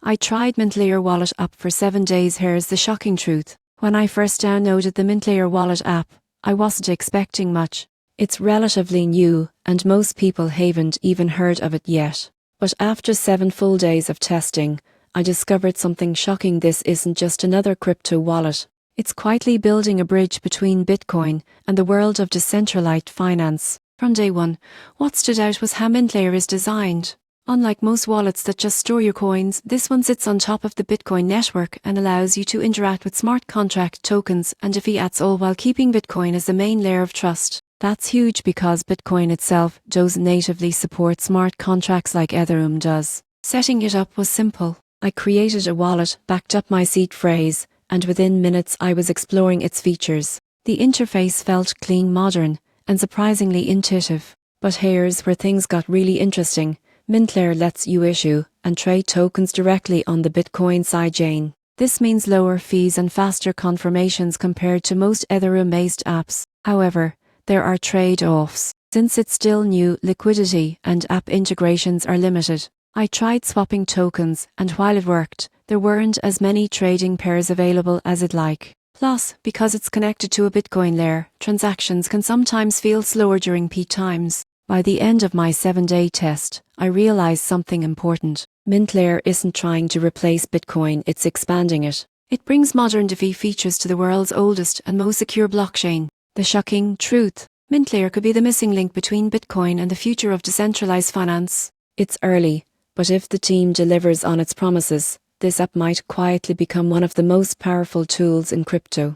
I tried Mintlayer wallet app for 7 days. Here's the shocking truth. When I first downloaded the Mintlayer wallet app, I wasn't expecting much. It's relatively new, and most people haven't even heard of it yet. But after 7 full days of testing, I discovered something shocking. This isn't just another crypto wallet. It's quietly building a bridge between Bitcoin and the world of decentralized finance. From day one, what stood out was how Mintlayer is designed. Unlike most wallets that just store your coins, this one sits on top of the Bitcoin network and allows you to interact with smart contract tokens and fiats, all while keeping Bitcoin as the main layer of trust. That's huge because Bitcoin itself doesn't natively support smart contracts like Ethereum does. Setting it up was simple. I created a wallet, backed up my seed phrase, and within minutes I was exploring its features. The interface felt clean, modern, and surprisingly intuitive. But here's where things got really interesting. Mintlayer lets you issue and trade tokens directly on the Bitcoin sidechain. This means lower fees and faster confirmations compared to most Ethereum-based apps. However, there are trade-offs. Since it's still new, liquidity and app integrations are limited. I tried swapping tokens, and while it worked, there weren't as many trading pairs available as I'd like. Plus, because it's connected to a Bitcoin layer, transactions can sometimes feel slower during peak times. By the end of my 7-day test, I realized something important. Mintlayer isn't trying to replace Bitcoin, it's expanding it. It brings modern DeFi features to the world's oldest and most secure blockchain. The shocking truth: Mintlayer could be the missing link between Bitcoin and the future of decentralized finance. It's early, but if the team delivers on its promises, this app might quietly become one of the most powerful tools in crypto.